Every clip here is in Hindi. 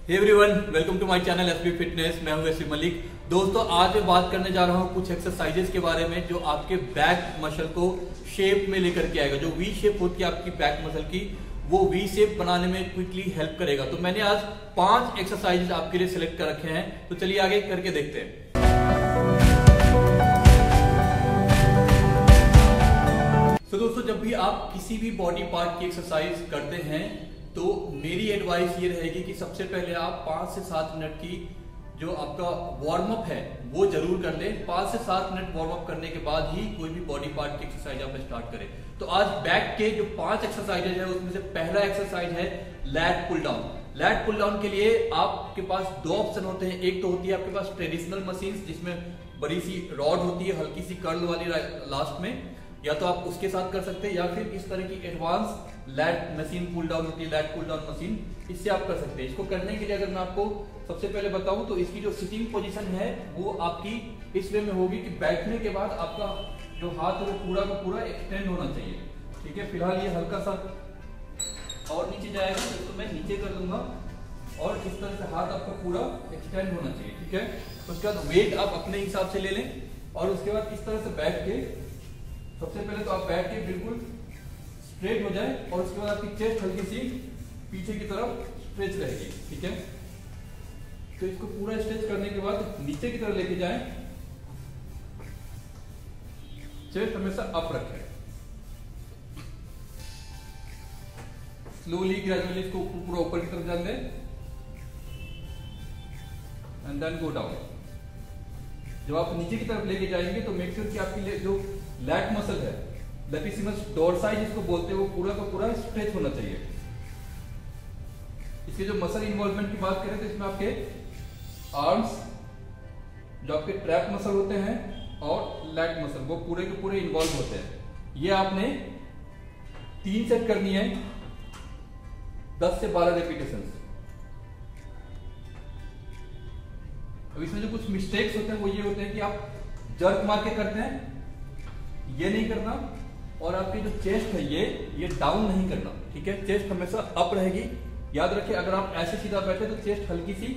Hey everyone, welcome to my channel SB fitness. मैं हूं एसबी मलिक। दोस्तों, आज मैं बात करने जा रहा हूं कुछ एक्सरसाइजेस के बारे में जो आपके बैक मसल को शेप में लेकर के आएगा। जो वी शेप होती है आपकी बैक मसल की, वो वी शेप बनाने में क्विकली हेल्प करेगा। तो मैंने आज 5 एक्सरसाइजेस आपके लिए सिलेक्ट कर रखे हैं, तो चलिए आगे करके देखते हैं। तो दोस्तों, जब भी आप किसी भी बॉडी पार्ट की एक्सरसाइज करते हैं तो मेरी एडवाइस ये रहेगी कि सबसे पहले आप 5 से 7 मिनट की जो आपका वार्म अप है वो जरूर कर लें। 5 से 7 मिनट वार्म अप करने के बाद ही कोई भी बॉडी पार्ट की एक्सरसाइज आप स्टार्ट करें। तो आज बैक के जो 5 एक्सरसाइजेज है उसमें से पहला एक्सरसाइज है lat pull down. Lat pull down के लिए आपके पास 2 ऑप्शन होते हैं। एक तो होती है आपके पास ट्रेडिशनल मशीन जिसमें बड़ी सी रॉड होती है, हल्की सी कर्ल वाली लास्ट में, या तो आप उसके साथ कर सकते हैं, या फिर इस तरह की advance lat machine pull down होती है, लैट पुल डाउन मशीन, इससे आप कर सकते हैं। इसको करने के लिए अगर मैं आपको सबसे पहले बताऊं तो इसकी जो सिटिंग पोजीशन है वो आपकी इस वे में होगी कि बैठने के बाद आपका जो हाथ है वो पूरा का पूरा एक्सटेंड होना चाहिए। ठीक है, फिलहाल ये हल्का सा और नीचे जाएगा, तो इसको मैं नीचे कर दूंगा और इस तरह से हाथ आपका पूरा एक्सटेंड होना चाहिए। ठीक है, उसके बाद वेट आप अपने हिसाब से ले लें और उसके बाद इस तरह से बैठ के, सबसे पहले तो आप बैठ के बिल्कुल स्ट्रेट हो जाए और उसके बाद आपकी चेस्ट हल्की सी पीछे की तरफ स्ट्रेच रहेगी। ठीक है, तो इसको पूरा स्ट्रेच करने के बाद नीचे की तरफ लेके जाएं, चेस्ट हमेशा अप रखें, स्लोली ग्रेजुअली इसको पूरा ऊपर की तरफ जाने दें एंड देन गो डाउन। जब आप नीचे की तरफ लेके जाएंगे तो मेक श्योर कि आपकी जो लैट मसल है, लैटिसिमस डोर्साई जिसको बोलते हैं, वो पूरा का पूरा स्ट्रेच होना चाहिए। इसके जो मसल इन्वॉल्वमेंट की बात करें तो इसमें आपके आर्म्स, जो आपके ट्रैप मसल होते हैं, और लैट मसल, वो पूरे के पूरे इन्वॉल्व होते हैं। ये आपने 3 सेट करनी है, 10 से 12 रेपिटेशन। अब इसमें जो कुछ मिस्टेक्स होते हैं वो ये होते हैं कि आप जर्क मार के करते हैं, ये नहीं करना, और आपकी जो चेस्ट है ये डाउन नहीं करना। ठीक है, चेस्ट हमेशा अप रहेगी। याद रखिए, अगर आप ऐसे सीधा बैठे तो चेस्ट हल्की सी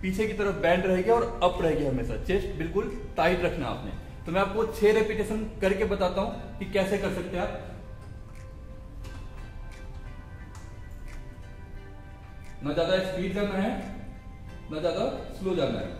पीछे की तरफ बैंड रहेगी और अप रहेगी हमेशा। चेस्ट बिल्कुल टाइट रखना आपने। तो मैं आपको 6 रेपिटेशन करके बताता हूं कि कैसे कर सकते हैं आप। ना ज्यादा स्पीड जाना है, ना ज्यादा स्लो जाना है।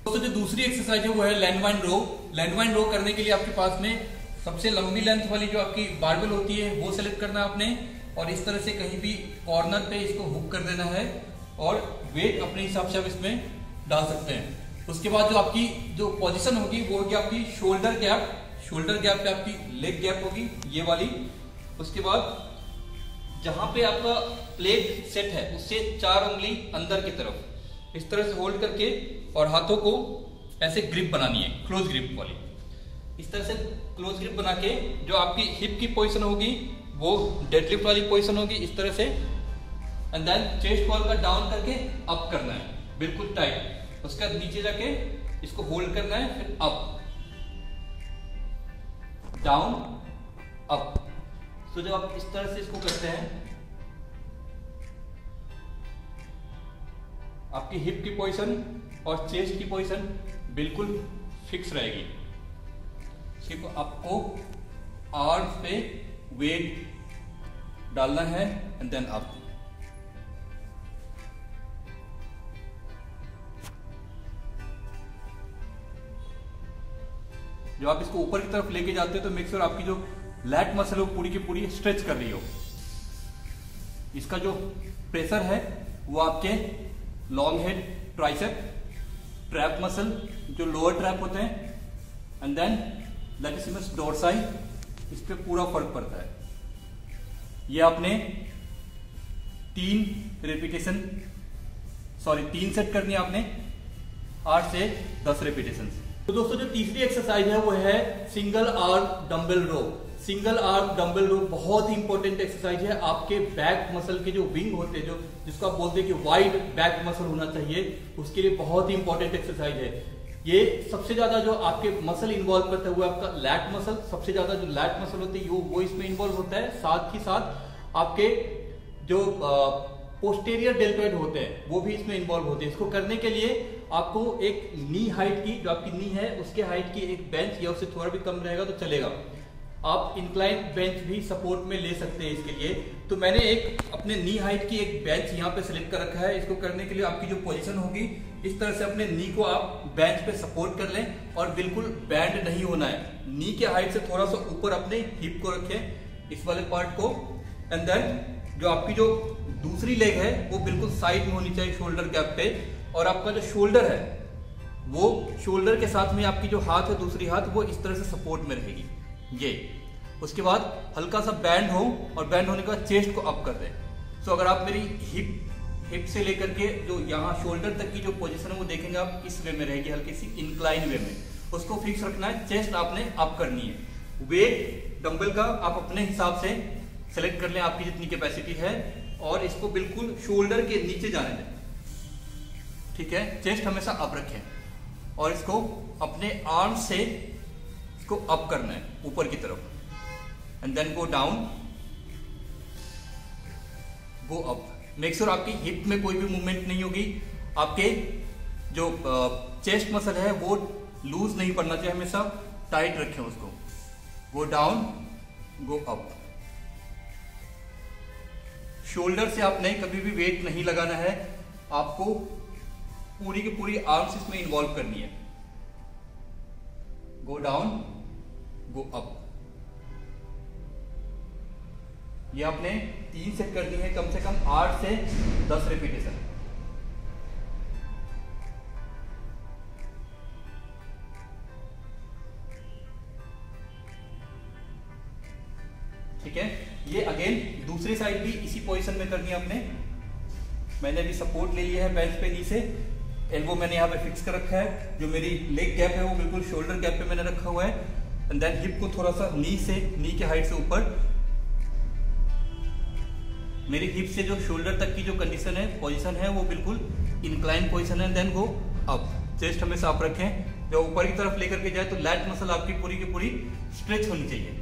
दोस्तों, जो दूसरी एक्सरसाइज है वो है लैंडमाइन रो। लैंडमाइन रो करने के लिए आपके पास में सबसे लंबी लेंथ वाली जो आपकी बारबेल होती है वो सेलेक्ट करना है आपने, और इस तरह से कहीं भी कॉर्नर पे इसको हुक कर देना है और वेट अपने हिसाब से आप इसमें डाल सकते हैं। उसके बाद जो आपकी जो पोजीशन होगी वो होगी आपकी शोल्डर गैप। शोल्डर गैप पे आपकी लेग गैप होगी, ये वाली। उसके बाद जहां पे आपका प्लेट सेट है उससे 4 उंगली अंदर की तरफ इस तरह से होल्ड करके और हाथों को ऐसे ग्रिप बनानी है, क्लोज ग्रिप वाली। इस तरह से क्लोज ग्रिप बना के जो आपकी हिप की पोजीशन होगी वो डेडलिफ्ट वाली पोजीशन होगी, इस तरह से। एंड देन चेस्ट को हल्का डाउन करके अप करना है, बिल्कुल टाइट। उसके बाद नीचे जाके इसको होल्ड करना है, फिर अप डाउन अप। तो जब आप इस तरह से इसको करते हैं, आपकी हिप की पोजीशन और चेस्ट की पोजीशन बिल्कुल फिक्स रहेगी। सिर्फ आपको आर्म्स पे वेट डालना है एंड देन अप। जब आप इसको ऊपर की तरफ लेके जाते हो तो मेक श्योर आपकी जो लैट मसल है वो पूरी की पूरी स्ट्रेच कर रही हो। इसका जो प्रेशर है वो आपके long head, tricep, trap muscle, जो लोअर ट्रैप होते हैं, एंड देन लैटिसिमस डोर्साई, इस पे पूरा फर्क पड़ता है। ये आपने 3 सेट करनी है आपने। 8 से 10 रेपिटेशन। तो दोस्तों जो तीसरी एक्सरसाइज है वो है सिंगल आर्म डंबल रो। सिंगल आर्म डंबल रो बहुत ही इंपॉर्टेंट एक्सरसाइज है। आपके बैक मसल के जो विंग होते हैं, जो जिसको आप बोलते हैं कि वाइड बैक मसल होना चाहिए, उसके लिए बहुत ही इंपॉर्टेंट एक्सरसाइज है। ये सबसे ज्यादा जो आपके मसल इन्वॉल्व करता है वो आपका लैट मसल, सबसे ज्यादा जो लैट मसल होते हैं वो इसमें इन्वॉल्व होता है। साथ ही साथ आपके जो पोस्टेरियर डेल्टॉइड होते हैं वो भी इसमें इन्वॉल्व होते हैं। इसको करने के लिए आपको एक नी हाइट की, जो आपकी नी है उसके हाइट की एक बेंच या उससे थोड़ा भी कम रहेगा तो चलेगा। आप इंक्लाइन बेंच भी सपोर्ट में ले सकते हैं इसके लिए। तो मैंने एक अपने नी हाइट की एक बेंच यहाँ पे सिलेक्ट कर रखा है। इसको करने के लिए आपकी जो पोजीशन होगी, इस तरह से अपने नी को आप बेंच पे सपोर्ट कर लें और बिल्कुल बैंड नहीं होना है। नी के हाइट से थोड़ा सा ऊपर अपने हिप को रखें, इस वाले पार्ट को, एंड देन जो आपकी जो दूसरी लेग है वो बिल्कुल साइड में होनी चाहिए शोल्डर गैप पे। और आपका जो शोल्डर है वो शोल्डर के साथ में आपकी जो हाथ है, दूसरी हाथ, वो इस तरह से सपोर्ट में रहेगी ये। उसके बाद हल्का सा बैंड हो और बैंड होने के बाद चेस्ट को अप कर दें। सो अगर आप मेरी हिप से लेकर के जो यहाँ शोल्डर तक की जो पोजीशन है वो देखेंगे आप, इस वे में रहेगी, हल्की सी इंक्लाइन वे में। उसको फिक्स रखना है, चेस्ट आपने अप करनी है। वेट डंबल का आप अपने हिसाब से सेलेक्ट कर लें, आपकी जितनी कैपेसिटी है, और इसको बिल्कुल शोल्डर के नीचे जाने दें, ठीक है। चेस्ट हमेशा अप रखें और इसको अपने आर्म से इसको अप करना है ऊपर की तरफ, and then go down, go up. Make sure आपकी हिप में कोई भी मूवमेंट नहीं होगी। आपके जो चेस्ट मसल है वो लूज नहीं पड़ना चाहिए, हमेशा टाइट रखें उसको। गो डाउन, गो अप। शोल्डर से आपने कभी भी वेट नहीं लगाना है, आपको पूरी की पूरी आर्म्स इसमें इन्वॉल्व करनी है। गो डाउन, गो अप। ये आपने 3 सेट करनी है, कम से कम 8 से 10 रेपिटेशन। ठीक है। ये अगेन दूसरी साइड भी इसी पोजीशन में करनी है आपने। मैंने अभी सपोर्ट ले लिया है बेंच पे नी से, एल्बो मैंने यहाँ पे फिक्स कर रखा है। जो मेरी लेग गैप है वो बिल्कुल शोल्डर गैप पे मैंने रखा हुआ है, एंड देन हिप को थोड़ा सा नी के हाइट से ऊपर, मेरी हिप से जो शोल्डर तक की जो कंडीशन है, पोजीशन है, वो बिल्कुल इंक्लाइन पोजीशन है। Then go up. चेस्ट हमेशा अप रखें। जब ऊपर की तरफ लेकर के जाए तो लैट मसल आपकी पूरी की पूरी स्ट्रेच होनी चाहिए।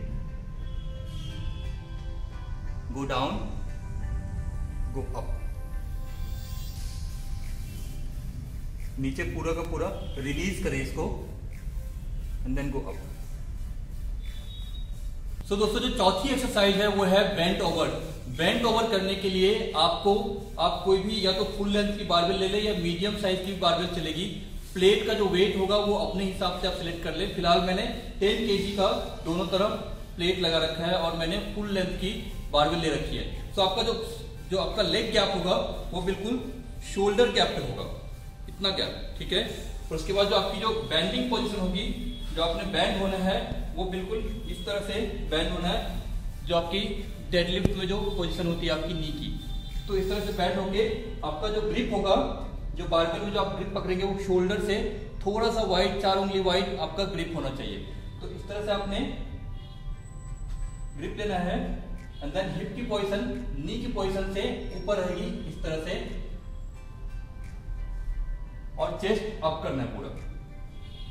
गो डाउन, गो अप। नीचे पूरा का पूरा रिलीज करें इसको, एंड देन गो अप। सो दोस्तों जो चौथी एक्सरसाइज है वो है बेंट ओवर। बेंट ओवर करने के लिए आप कोई भी या तो फुल लेंथ की बारबेल ले लें या मीडियम साइज की बारबेल चलेगी। प्लेट का जो वेट होगा वो अपने हिसाब से आप सिलेक्ट कर लें। फिलहाल मैंने 10 kg का दोनों तरफ प्लेट लगा रखा है और मैंने फुल लेंथ की बारबेल ले रखी है। तो आपका जो आपका लेग गैप होगा वो बिल्कुल शोल्डर गैप पे होगा, इतना गैप, ठीक है। और उसके बाद जो आपकी जो बैंडिंग पोजीशन होगी, जो आपने बैंड होना है वो बिल्कुल इस तरह से बैंड होना है। जो आपकी डेडलिफ्ट में जो पोजीशन होती है आपकी नी की, तो इस तरह से बैंड होके आपका जो ग्रिप होगा, जो बारबेल में जो आप ग्रिप पकड़ेंगे वो शोल्डर से थोड़ा सा वाइड, 4 उंगली वाइड आपका ग्रिप होना चाहिए। तो इस तरह से आपने ग्रिप लेना है, एंड देन हिप की पोजीशन नी की पोजीशन से ऊपर रहेगी इस तरह से, और चेस्ट अप करना है पूरा।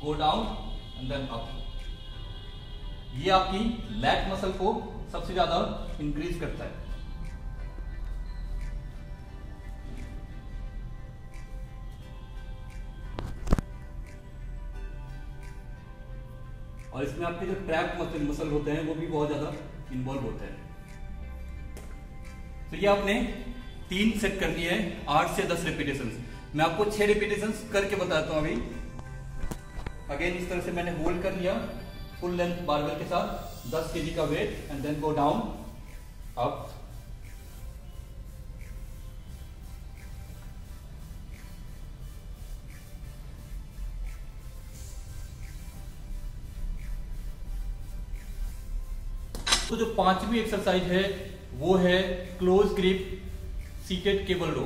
Go down and then up. ये आपकी लैट मसल को सबसे ज्यादा इंक्रीज करता है। और इसमें आपके जो ट्रैप मसल होते हैं वो भी बहुत ज्यादा इन्वॉल्व होते हैं। तो ये आपने 3 सेट करनी है, 8 से 10 रेपिटेशन। मैं आपको 6 रेपिटेशन करके बताता हूं अभी। अगेन इस तरह से मैंने होल्ड कर लिया फुल लेंथ बारबेल के साथ, 10 kg का weight, and then go down, up, तो जो 5वीं एक्सरसाइज है वो है close grip seated cable row.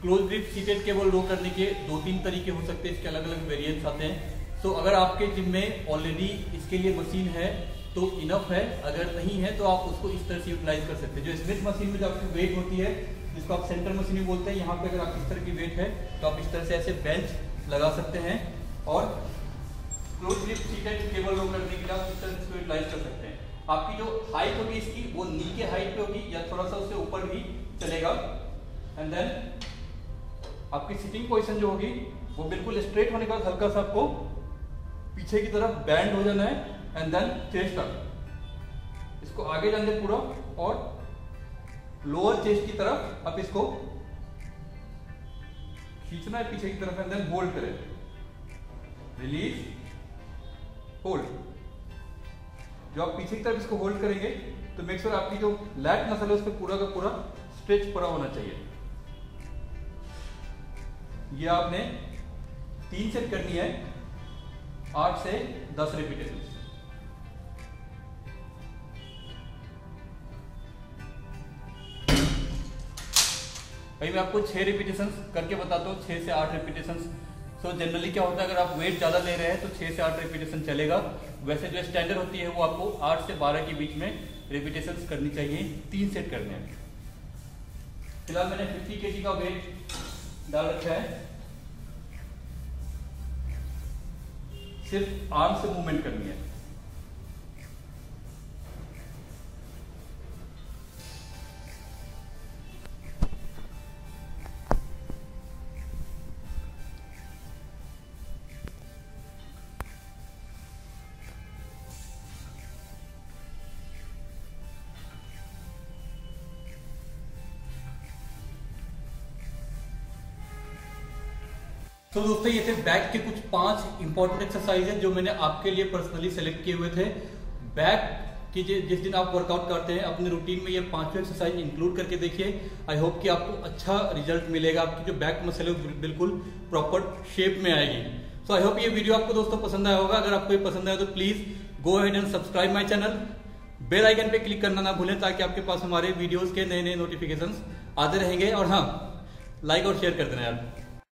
Close grip seated cable row करने के 2-3 तरीके हो सकते हैं, इसके अलग अलग वेरिएंट्स आते हैं। तो अगर आपके जिम में ऑलरेडी इसके लिए मशीन है तो इनफ है, अगर नहीं है तो आप उसको इस तरह से यूटिलाइज कर सकते हैं। जो स्मिथ मशीन में जो आपकी वेट होती है, जिसको आप सेंटर मशीन भी बोलते हैं, यहाँ पे अगर आप इस तरह की वेट है तो आप इस तरह से ऐसे बेंच लगा सकते हैं और close grip seated cable row करने के लिए आप इस तरह से यूटिलाइज कर सकते हैं। आपकी जो हाइट होगी इसकी वो नी के हाइट पे होगी या थोड़ा सा उससे ऊपर भी चलेगा। एंड देन आपकी सिटिंग पोजीशन जो होगी वो बिल्कुल स्ट्रेट होने के बाद हल्का सा आपको पीछे की तरफ बैंड हो जाना है एंड देन चेस्ट तक इसको आगे जाने पूरा और लोअर चेस्ट की तरफ आप इसको खींचना है पीछे की तरफ एंड देन होल्ड करें, रिलीज, होल्ड। जो आप पीछे की तरफ इसको होल्ड करेंगे तो मेक श्योर आपकी जो लैट मसल है उस पर पूरा का पूरा स्ट्रेच पड़ा होना चाहिए। ये आपने 3 सेट करनी है, 8 से 10 रिपीटेशन। भाई मैं आपको 6 रिपीटेशन करके बताता हूँ, 6 से 8 रिपीटेशन। सो जनरली क्या होता है, अगर आप वेट ज्यादा ले रहे हैं तो 6 से 8 रिपीटेशन चलेगा। वैसे जो स्टैंडर्ड होती है वो आपको 8 से 12 के बीच में रिपीटेशन करनी चाहिए, 3 सेट करने हैं। फिलहाल मैंने 50 kg का वेट डाल रखा है, सिर्फ आर्म से मूवमेंट करनी है। तो दोस्तों ये थे बैक के कुछ 5 इंपॉर्टेंट एक्सरसाइज है जो मैंने आपके लिए पर्सनली सेलेक्ट किए हुए थे। बैक की जिस दिन आप वर्कआउट करते हैं अपने रूटीन में ये 5 एक्सरसाइज इंक्लूड करके देखिए। आई होप कि आपको अच्छा रिजल्ट मिलेगा, आपकी जो बैक मसल है वो बिल्कुल प्रॉपर शेप में आएगी। सो आई होप ये वीडियो आपको दोस्तों पसंद आया होगा। अगर आपको ये पसंद आया तो please go ahead and subscribe my channel, bell icon पे क्लिक करना ना भूलें ताकि आपके पास हमारे वीडियोज के नए नए नोटिफिकेशन आते रहेंगे। और हाँ, लाइक और शेयर कर देना यार।